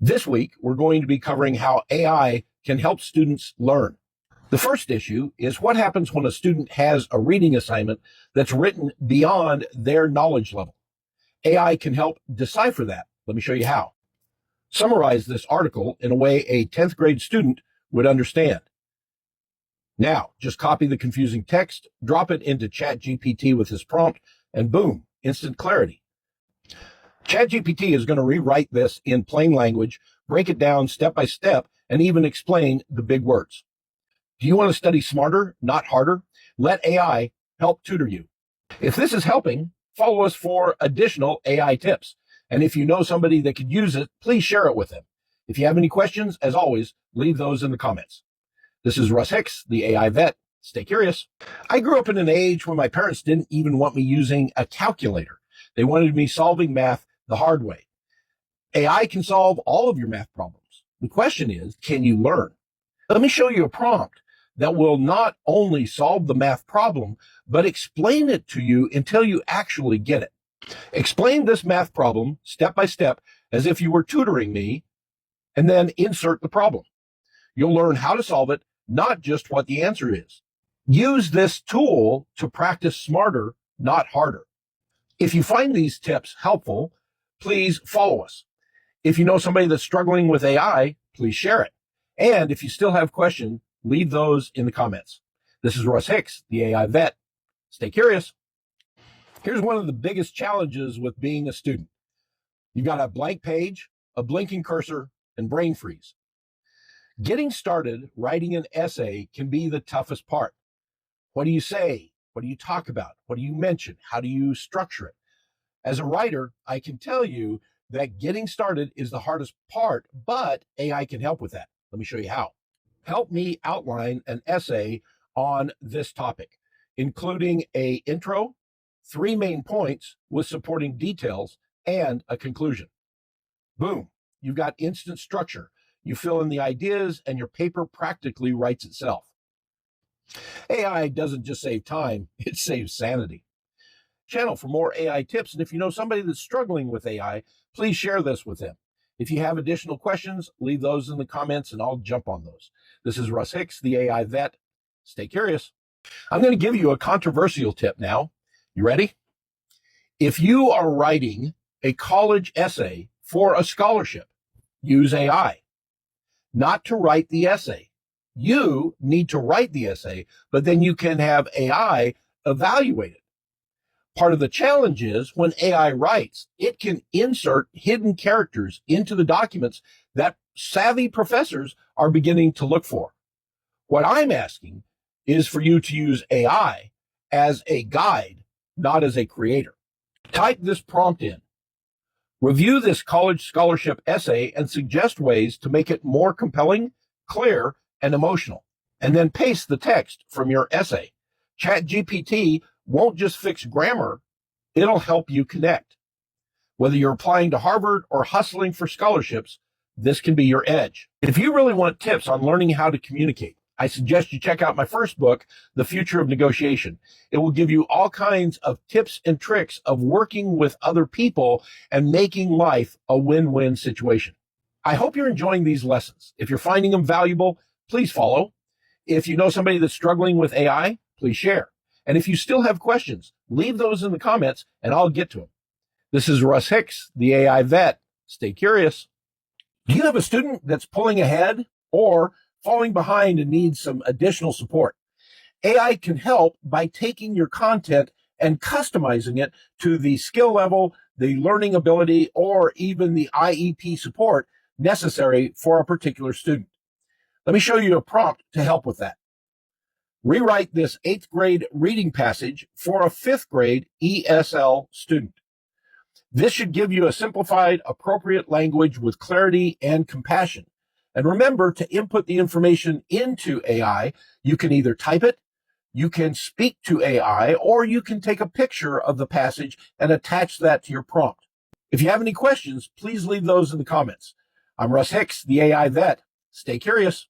This week, we're going to be covering how AI can help students learn. The first issue is what happens when a student has a reading assignment that's written beyond their knowledge level. AI can help decipher that. Let me show you how. Summarize this article in a way a 10th grade student would understand. Now, just copy the confusing text, drop it into ChatGPT with this prompt, and boom, instant clarity. ChatGPT is going to rewrite this in plain language, break it down step by step, and even explain the big words. Do you want to study smarter, not harder? Let AI help tutor you. If this is helping, follow us for additional AI tips. And if you know somebody that could use it, please share it with them. If you have any questions, as always, leave those in the comments. This is Russ Hicks, the AI vet. Stay curious. I grew up in an age when my parents didn't even want me using a calculator. They wanted me solving math the hard way. AI can solve all of your math problems. The question is, can you learn? Let me show you a prompt that will not only solve the math problem, but explain it to you until you actually get it. Explain this math problem step by step as if you were tutoring me, and then insert the problem. You'll learn how to solve it, not just what the answer is. Use this tool to practice smarter, not harder. If you find these tips helpful, please follow us. If you know somebody that's struggling with AI, please share it. And if you still have questions, leave those in the comments. This is Russ Hicks, the AI vet. Stay curious. Here's one of the biggest challenges with being a student. You've got a blank page, a blinking cursor, and brain freeze. Getting started writing an essay can be the toughest part. What do you say? What do you talk about? What do you mention? How do you structure it? As a writer, I can tell you that getting started is the hardest part, but AI can help with that. Let me show you how. Help me outline an essay on this topic, including an intro, 3 main points with supporting details, and a conclusion. Boom, you've got instant structure. You fill in the ideas and your paper practically writes itself. AI doesn't just save time, it saves sanity. Channel for more AI tips, and if you know somebody that's struggling with AI, please share this with them. If you have additional questions, leave those in the comments and I'll jump on those. This is Russ Hicks, the AI vet. Stay curious. I'm going to give you a controversial tip now. You ready? If you are writing a college essay for a scholarship, use AI. Not to write the essay. You need to write the essay, but then you can have AI evaluate it. Part of the challenge is when AI writes, it can insert hidden characters into the documents that savvy professors are beginning to look for. What I'm asking is for you to use AI as a guide, not as a creator. Type this prompt in. Review this college scholarship essay and suggest ways to make it more compelling, clear, and emotional. And then paste the text from your essay. ChatGPT won't just fix grammar, it'll help you connect. Whether you're applying to Harvard or hustling for scholarships, this can be your edge. If you really want tips on learning how to communicate, I suggest you check out my first book, The Future of Negotiation. It will give you all kinds of tips and tricks of working with other people and making life a win-win situation. I hope you're enjoying these lessons. If you're finding them valuable, please follow. If you know somebody that's struggling with AI, please share. And if you still have questions, leave those in the comments and I'll get to them. This is Russ Hicks, the AI vet. Stay curious. Do you have a student that's pulling ahead or falling behind and needs some additional support? AI can help by taking your content and customizing it to the skill level, the learning ability, or even the IEP support necessary for a particular student. Let me show you a prompt to help with that. Rewrite this 8th grade reading passage for a 5th grade ESL student. This should give you a simplified, appropriate language with clarity and compassion. And remember to input the information into AI. You can either type it, you can speak to AI, or you can take a picture of the passage and attach that to your prompt. If you have any questions, please leave those in the comments. I'm Russ Hicks, the AI vet. Stay curious.